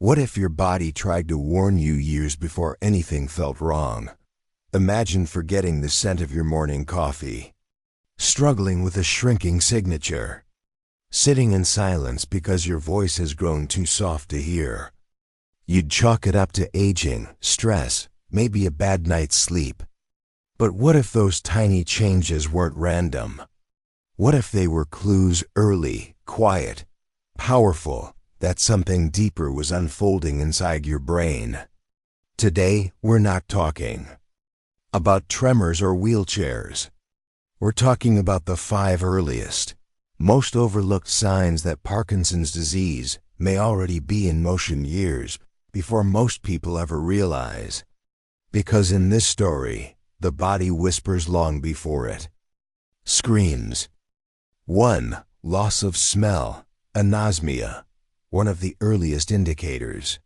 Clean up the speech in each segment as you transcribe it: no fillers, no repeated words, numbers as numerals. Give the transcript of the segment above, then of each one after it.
What if your body tried to warn you years before anything felt wrong? Imagine forgetting the scent of your morning coffee, struggling with a shrinking signature, sitting in silence because your voice has grown too soft to hear. You'd chalk it up to aging, stress, maybe a bad night's sleep. But what if those tiny changes weren't random? What if they were clues early, quiet, powerful, that something deeper was unfolding inside your brain? Today, we're not talking about tremors or wheelchairs. We're talking about the 5 earliest, most overlooked signs that Parkinson's disease may already be in motion years before most people ever realize. Because in this story, the body whispers long before it screams. 1. Loss of smell, anosmia, one of the earliest indicators.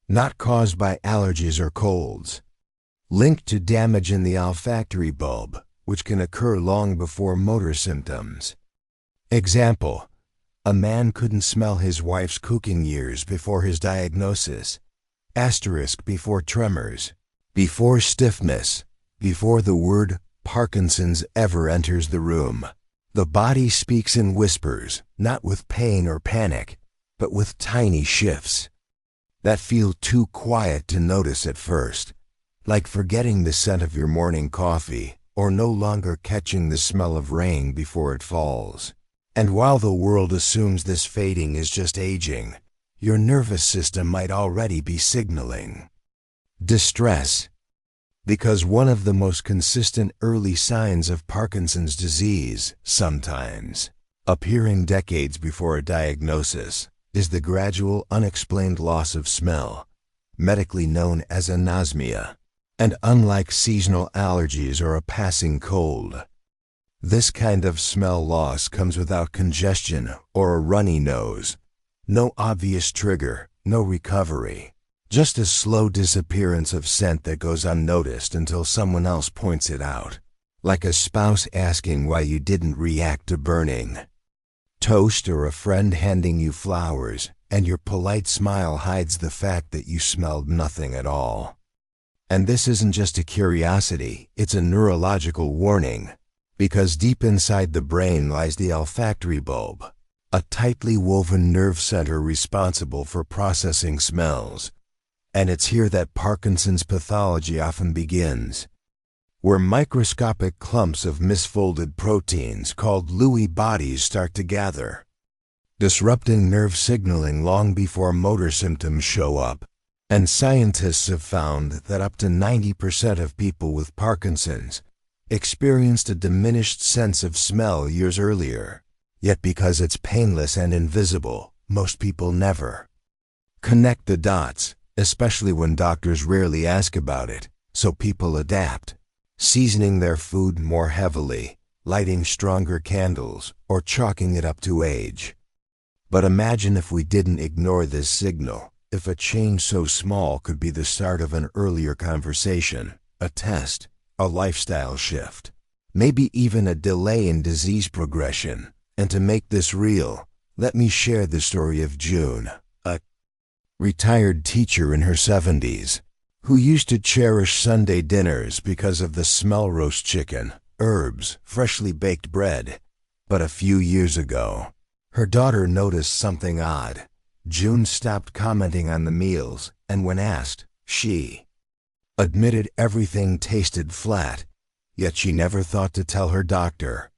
Not caused by allergies or colds. Linked to damage in the olfactory bulb, which can occur long before motor symptoms. Example: a man couldn't smell his wife's cooking years before his diagnosis. Asterisk before tremors, before stiffness, before the word Parkinson's ever enters the room. The body speaks in whispers, not with pain or panic, but with tiny shifts that feel too quiet to notice at first, like forgetting the scent of your morning coffee or no longer catching the smell of rain before it falls. And while the world assumes this fading is just aging, your nervous system might already be signaling distress. Because one of the most consistent early signs of Parkinson's disease, sometimes appearing decades before a diagnosis, is the gradual, unexplained loss of smell, medically known as anosmia. And unlike seasonal allergies or a passing cold, this kind of smell loss comes without congestion or a runny nose. No obvious trigger, no recovery. Just a slow disappearance of scent that goes unnoticed until someone else points it out. Like a spouse asking why you didn't react to burning toast or a friend handing you flowers, and your polite smile hides the fact that you smelled nothing at all. And this isn't just a curiosity, it's a neurological warning. Because deep inside the brain lies the olfactory bulb, a tightly woven nerve center responsible for processing smells. And it's here that Parkinson's pathology often begins, where microscopic clumps of misfolded proteins called Lewy bodies start to gather, disrupting nerve signaling long before motor symptoms show up. And scientists have found that up to 90% of people with Parkinson's experienced a diminished sense of smell years earlier. Yet because it's painless and invisible, most people never connect the dots, especially when doctors rarely ask about it, so people adapt, seasoning their food more heavily, lighting stronger candles, or chalking it up to age. But imagine if we didn't ignore this signal, if a change so small could be the start of an earlier conversation, a test, a lifestyle shift, maybe even a delay in disease progression. And to make this real, let me share the story of June, a retired teacher in her 70s, who used to cherish Sunday dinners because of the smell roast chicken, herbs, freshly baked bread. But a few years ago, her daughter noticed something odd. June stopped commenting on the meals, and when asked, she admitted everything tasted flat, yet she never thought to tell her doctor.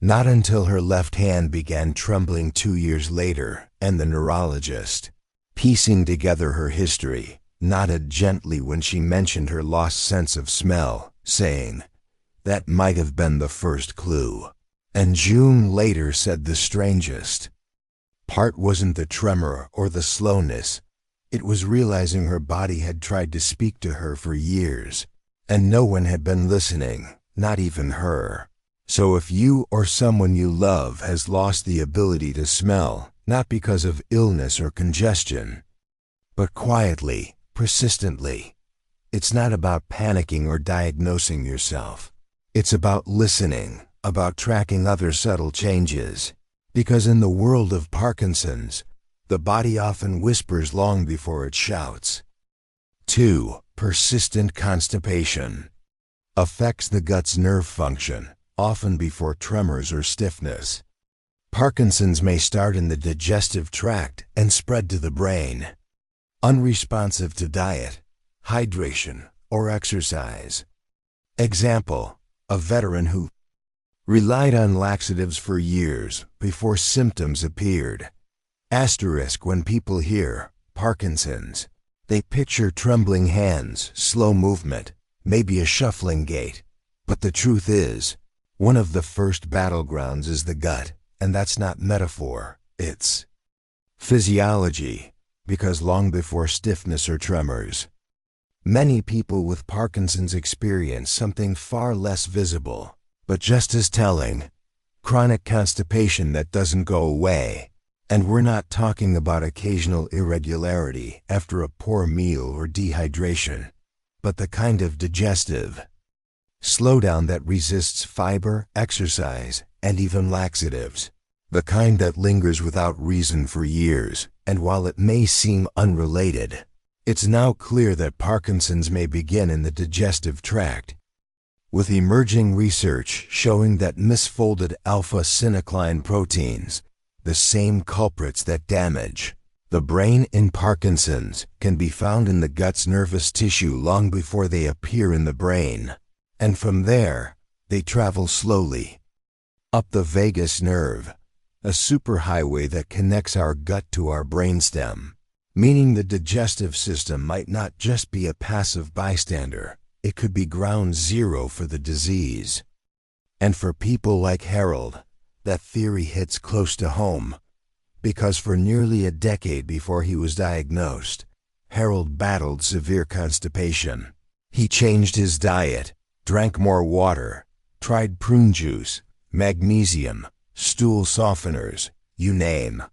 Not until her left hand began trembling 2 years later, and the neurologist, piecing together her history, nodded gently when she mentioned her lost sense of smell, saying, "That might have been the first clue." And June later said the strangest part wasn't the tremor or the slowness. It was realizing her body had tried to speak to her for years, and no one had been listening, not even her. So if you or someone you love has lost the ability to smell, not because of illness or congestion, but quietly, persistently, it's not about panicking or diagnosing yourself. It's about listening, about tracking other subtle changes. Because in the world of Parkinson's, The body often whispers long before it shouts. 2. Persistent constipation. Affects the gut's nerve function, often before tremors or stiffness. Parkinson's may start in the digestive tract and spread to the brain. Unresponsive to diet, hydration, or exercise. Example, a veteran who relied on laxatives for years before symptoms appeared. Asterisk when people hear Parkinson's, they picture trembling hands, slow movement, maybe a shuffling gait. But the truth is, one of the first battlegrounds is the gut, and that's not metaphor, it's physiology, because long before stiffness or tremors, many people with Parkinson's experience something far less visible, but just as telling: chronic constipation that doesn't go away. And we're not talking about occasional irregularity after a poor meal or dehydration, but the kind of digestive slowdown that resists fiber, exercise, and even laxatives. The kind that lingers without reason for years, and while it may seem unrelated, it's now clear that Parkinson's may begin in the digestive tract, with emerging research showing that misfolded alpha-synuclein proteins, the same culprits that damage the brain in Parkinson's, can be found in the gut's nervous tissue long before they appear in the brain. And from there, they travel slowly up the vagus nerve, a superhighway that connects our gut to our brainstem, meaning the digestive system might not just be a passive bystander, it could be ground zero for the disease. And for people like Harold, that theory hits close to home, because for nearly a decade before he was diagnosed, Harold battled severe constipation. He changed his diet, drank more water, tried prune juice, magnesium, stool softeners, you name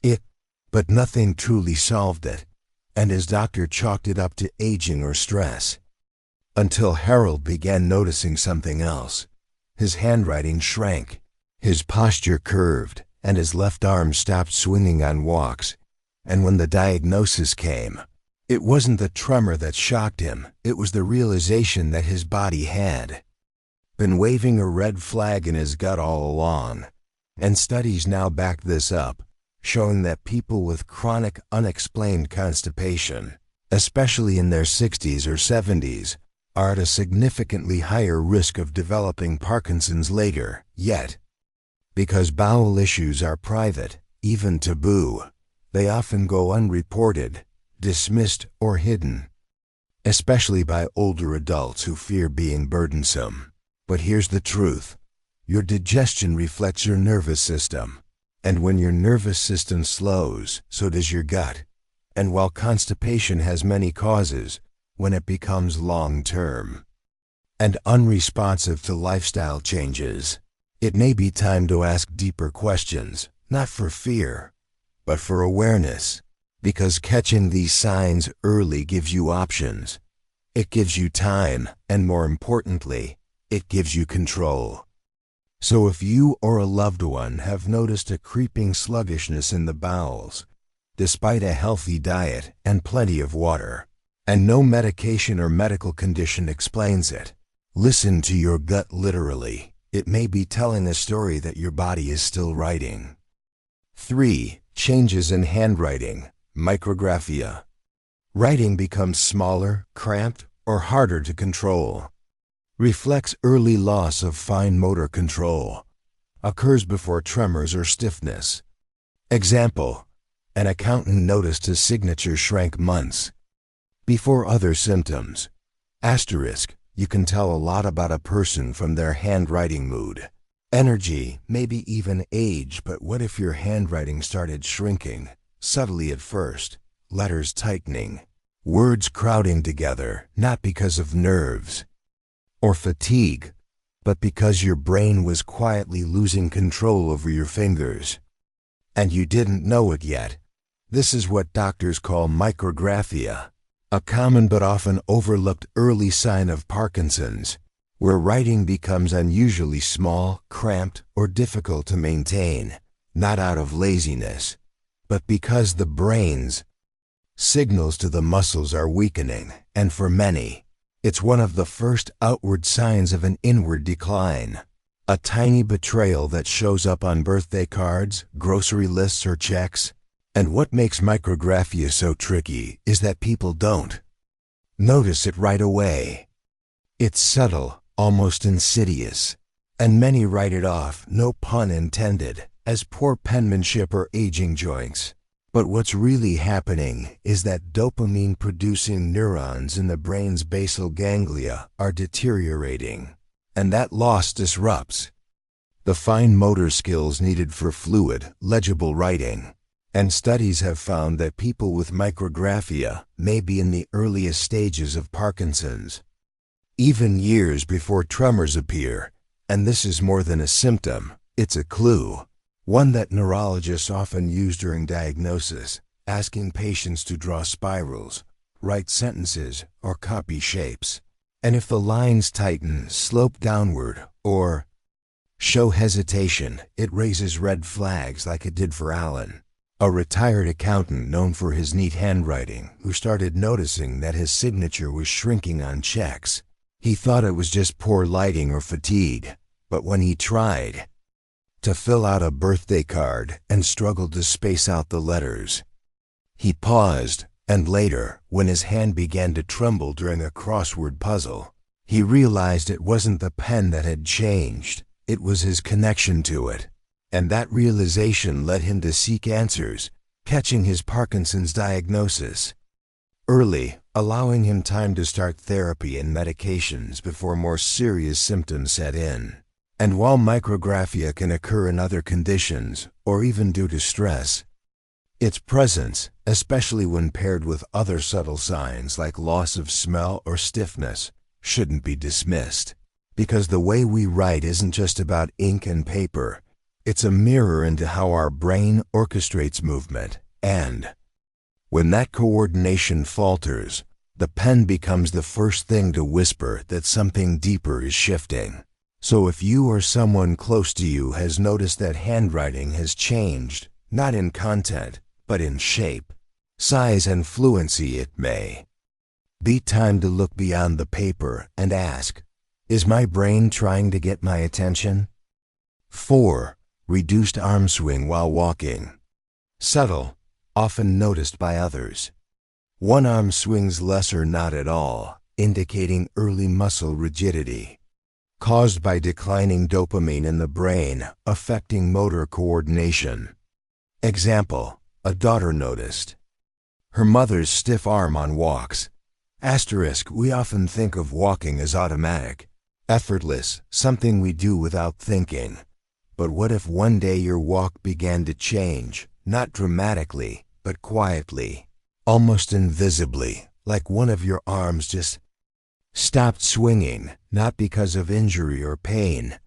it, but nothing truly solved it, and his doctor chalked it up to aging or stress. Until Harold began noticing something else. His handwriting shrank, his posture curved, and his left arm stopped swinging on walks. And when the diagnosis came, it wasn't the tremor that shocked him, it was the realization that his body had been waving a red flag in his gut all along. And studies now back this up, showing that people with chronic unexplained constipation, especially in their 60s or 70s, are at a significantly higher risk of developing Parkinson's later, yet, because bowel issues are private, even taboo, they often go unreported, dismissed, or hidden, especially by older adults who fear being burdensome. But here's the truth. Your digestion reflects your nervous system. And when your nervous system slows, so does your gut. And while constipation has many causes, when it becomes long-term and unresponsive to lifestyle changes, it may be time to ask deeper questions, not for fear, but for awareness. Because catching these signs early gives you options. It gives you time, and more importantly, it gives you control. So if you or a loved one have noticed a creeping sluggishness in the bowels, despite a healthy diet and plenty of water, and no medication or medical condition explains it, listen to your gut literally. It may be telling a story that your body is still writing. 3. Changes in handwriting, micrographia. Writing becomes smaller, cramped, or harder to control. Reflects early loss of fine motor control. Occurs before tremors or stiffness. Example, an accountant noticed his signature shrank months before other symptoms. Asterisk, you can tell a lot about a person from their handwriting mood, energy, maybe even age. But what if your handwriting started shrinking, subtly at first, letters tightening, words crowding together, not because of nerves or fatigue, but because your brain was quietly losing control over your fingers, and you didn't know it yet? This is what doctors call micrographia, a common but often overlooked early sign of Parkinson's, where writing becomes unusually small, cramped, or difficult to maintain, not out of laziness, but because the brain's signals to the muscles are weakening, and for many, it's one of the first outward signs of an inward decline. A tiny betrayal that shows up on birthday cards, grocery lists, or checks. And what makes micrographia so tricky is that people don't notice it right away. It's subtle, almost insidious, and many write it off, no pun intended, as poor penmanship or aging joints. But what's really happening is that dopamine-producing neurons in the brain's basal ganglia are deteriorating, and that loss disrupts the fine motor skills needed for fluid, legible writing. And studies have found that people with micrographia may be in the earliest stages of Parkinson's, even years before tremors appear. And this is more than a symptom, it's a clue. One that neurologists often use during diagnosis, asking patients to draw spirals, write sentences, or copy shapes. And if the lines tighten, slope downward, or show hesitation, it raises red flags like it did for Alan, a retired accountant known for his neat handwriting, who started noticing that his signature was shrinking on checks. He thought it was just poor lighting or fatigue, but when he tried to fill out a birthday card and struggled to space out the letters, he paused, and later, when his hand began to tremble during a crossword puzzle, he realized it wasn't the pen that had changed, it was his connection to it. And that realization led him to seek answers, catching his Parkinson's diagnosis early, allowing him time to start therapy and medications before more serious symptoms set in. And while micrographia can occur in other conditions, or even due to stress, its presence, especially when paired with other subtle signs like loss of smell or stiffness, shouldn't be dismissed. Because the way we write isn't just about ink and paper, it's a mirror into how our brain orchestrates movement. And when that coordination falters, the pen becomes the first thing to whisper that something deeper is shifting. So if you or someone close to you has noticed that handwriting has changed, not in content, but in shape, size, and fluency, it may be time to look beyond the paper and ask, is my brain trying to get my attention? 4. Reduced arm swing while walking. Subtle, often noticed by others. One arm swings less or not at all, indicating early muscle rigidity, caused by declining dopamine in the brain, affecting motor coordination. Example, a daughter noticed her mother's stiff arm on walks. Asterisk, we often think of walking as automatic, effortless, something we do without thinking. But what if one day your walk began to change, not dramatically, but quietly, almost invisibly, like one of your arms just stopped swinging, not because of injury or pain,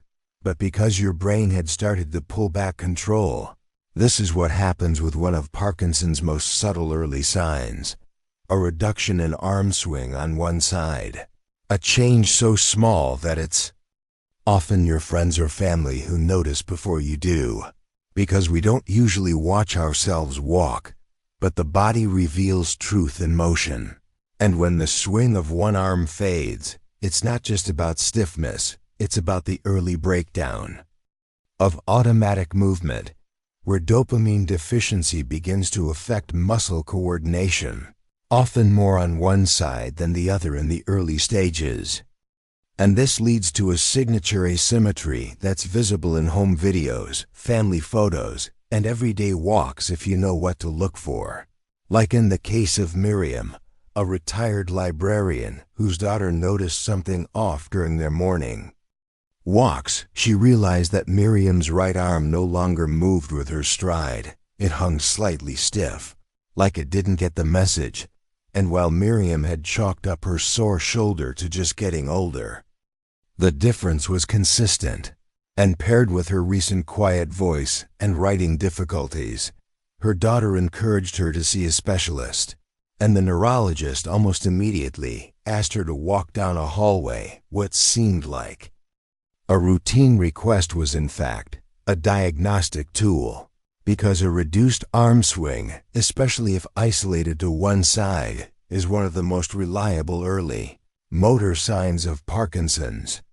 but because your brain had started to pull back control? This is what happens with one of Parkinson's most subtle early signs, a reduction in arm swing on one side, a change so small that it's often your friends or family who notice before you do, because we don't usually watch ourselves walk, but the body reveals truth in motion. And when the swing of one arm fades, it's not just about stiffness, it's about the early breakdown of automatic movement, where dopamine deficiency begins to affect muscle coordination, often more on one side than the other in the early stages. And this leads to a signature asymmetry that's visible in home videos, family photos, and everyday walks if you know what to look for. Like in the case of Miriam, a retired librarian whose daughter noticed something off during their morning walks. She realized that Miriam's right arm no longer moved with her stride. It hung slightly stiff, like it didn't get the message. And while Miriam had chalked up her sore shoulder to just getting older, the difference was consistent. And paired with her recent quiet voice and writing difficulties, her daughter encouraged her to see a specialist. And the neurologist almost immediately asked her to walk down a hallway. What seemed like a routine request was in fact a diagnostic tool. Because a reduced arm swing, especially if isolated to one side, is one of the most reliable early motor signs of Parkinson's.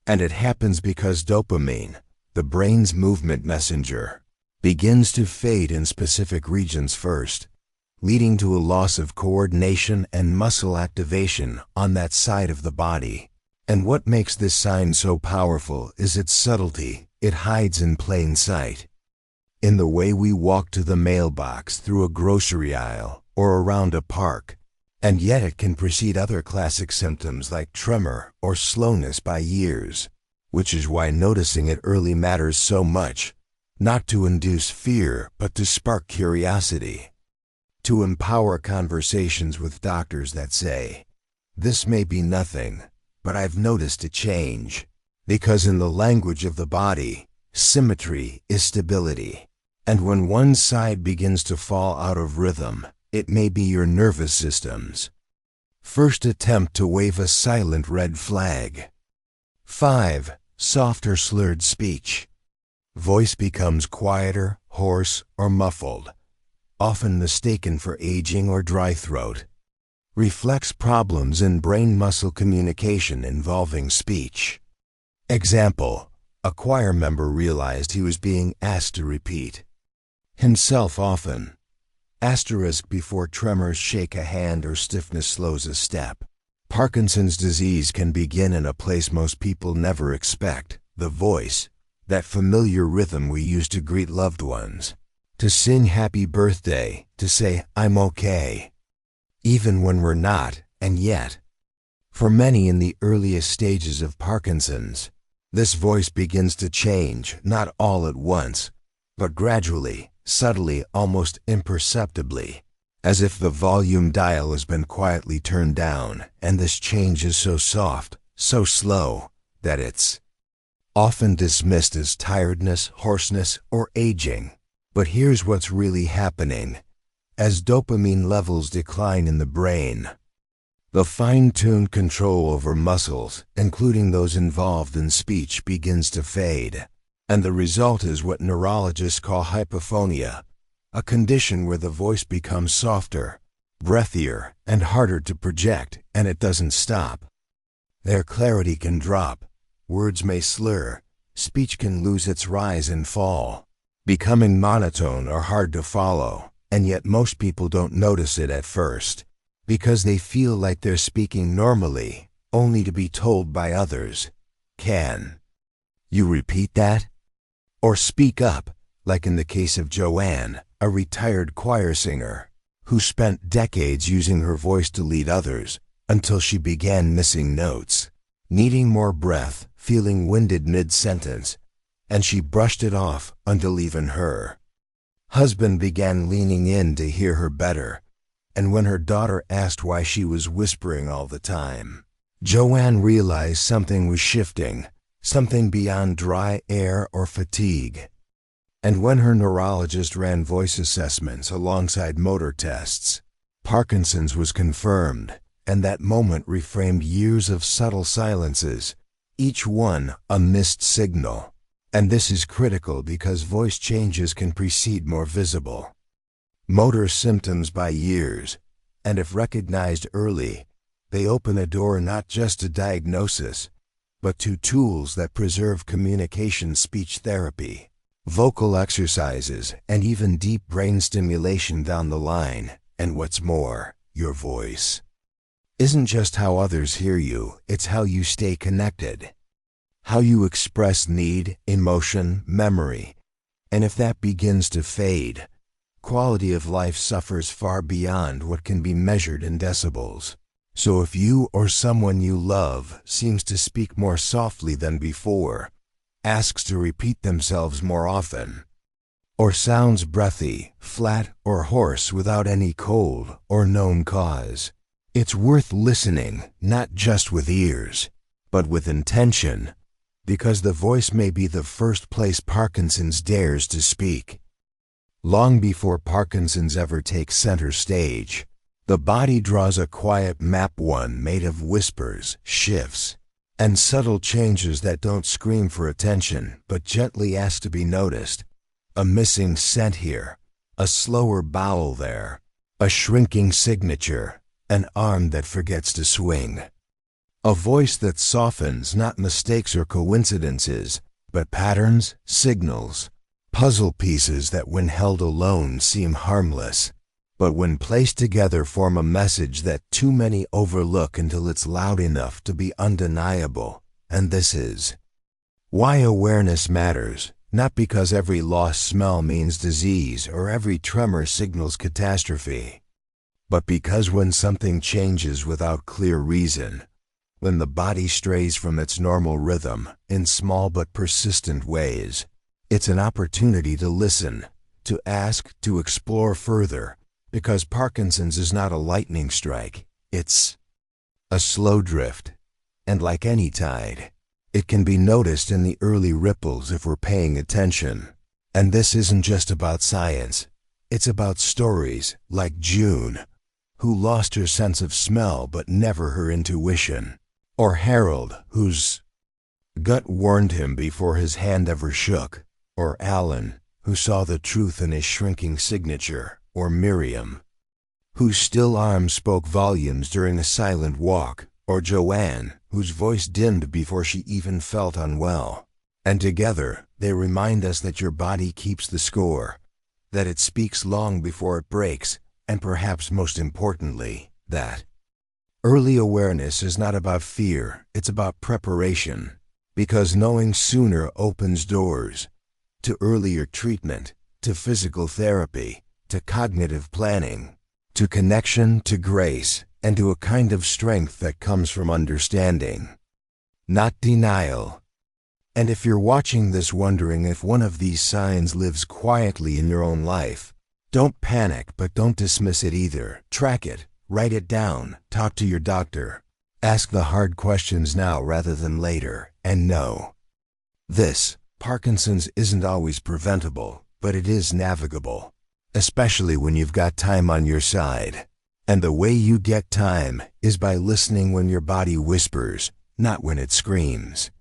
And it happens because dopamine, the brain's movement messenger, begins to fade in specific regions first, leading to a loss of coordination and muscle activation on that side of the body. And what makes this sign so powerful is its subtlety. It hides in plain sight. In the way we walk to the mailbox, through a grocery aisle, or around a park. And yet it can precede other classic symptoms like tremor or slowness by years, which is why noticing it early matters so much, not to induce fear, but to spark curiosity. To empower conversations with doctors that say, "This may be nothing, but I've noticed a change." Because in the language of the body, symmetry is stability. And when one side begins to fall out of rhythm, it may be your nervous system's first attempt to wave a silent red flag. 5. Soft or slurred speech. Voice becomes quieter, hoarse, or muffled, often mistaken for aging or dry throat. Reflects problems in brain-muscle communication involving speech. Example: a choir member realized he was being asked to repeat himself often. Asterisk before tremors shake a hand or stiffness slows a step. Parkinson's disease can begin in a place most people never expect, the voice, that familiar rhythm we use to greet loved ones, to sing happy birthday, to say, "I'm okay," even when we're not, and yet. For many in the earliest stages of Parkinson's, this voice begins to change, not all at once, but gradually, subtly, almost imperceptibly, as if the volume dial has been quietly turned down, and this change is so soft, so slow, that it's often dismissed as tiredness, hoarseness, or aging. But here's what's really happening. As dopamine levels decline in the brain, the fine-tuned control over muscles, including those involved in speech, begins to fade. And the result is what neurologists call hypophonia, a condition where the voice becomes softer, breathier, and harder to project, and it doesn't stop. Their clarity can drop, words may slur, speech can lose its rise and fall, becoming monotone or hard to follow, and yet most people don't notice it at first, because they feel like they're speaking normally, only to be told by others, "Can you repeat that?" Or "Speak up," like in the case of Joanne, a retired choir singer, who spent decades using her voice to lead others, until she began missing notes, needing more breath, feeling winded mid-sentence, and she brushed it off until even her husband began leaning in to hear her better. And when her daughter asked why she was whispering all the time, Joanne realized something was shifting, something beyond dry air or fatigue. And when her neurologist ran voice assessments alongside motor tests, Parkinson's was confirmed, and that moment reframed years of subtle silences, each one a missed signal. And this is critical because voice changes can precede more visible motor symptoms by years, and if recognized early, they open a door not just to diagnosis, but to tools that preserve communication, speech therapy, vocal exercises, and even deep brain stimulation down the line. And what's more, your voice isn't just how others hear you, it's how you stay connected, how you express need, emotion, memory. And if that begins to fade, quality of life suffers far beyond what can be measured in decibels. So if you or someone you love seems to speak more softly than before, asks to repeat themselves more often, or sounds breathy, flat, or hoarse without any cold or known cause, it's worth listening, not just with ears, but with intention, because the voice may be the first place Parkinson's dares to speak. Long before Parkinson's ever takes center stage, the body draws a quiet map, one made of whispers, shifts, and subtle changes that don't scream for attention but gently ask to be noticed. A missing scent here, a slower bowel there, a shrinking signature, an arm that forgets to swing. A voice that softens not mistakes or coincidences, but patterns, signals, puzzle pieces that when held alone seem harmless, but when placed together form a message that too many overlook until it's loud enough to be undeniable. And this is why awareness matters, not because every lost smell means disease or every tremor signals catastrophe, but because when something changes without clear reason, when the body strays from its normal rhythm in small but persistent ways, it's an opportunity to listen, to ask, to explore further, because Parkinson's is not a lightning strike, it's a slow drift, and like any tide, it can be noticed in the early ripples if we're paying attention. And this isn't just about science, it's about stories like June, who lost her sense of smell but never her intuition, or Harold, whose gut warned him before his hand ever shook, or Alan, who saw the truth in his shrinking signature, or Miriam, whose still arm spoke volumes during a silent walk, or Joanne, whose voice dimmed before she even felt unwell. And together, they remind us that your body keeps the score, that it speaks long before it breaks, and perhaps most importantly, that early awareness is not about fear, it's about preparation, because knowing sooner opens doors to earlier treatment, to physical therapy, to cognitive planning, to connection, to grace, and to a kind of strength that comes from understanding, not denial. And if you're watching this wondering if one of these signs lives quietly in your own life, don't panic, but don't dismiss it either. Track it, write it down, talk to your doctor. Ask the hard questions now rather than later, and know this: Parkinson's isn't always preventable, but it is navigable, especially when you've got time on your side. And the way you get time is by listening when your body whispers, not when it screams.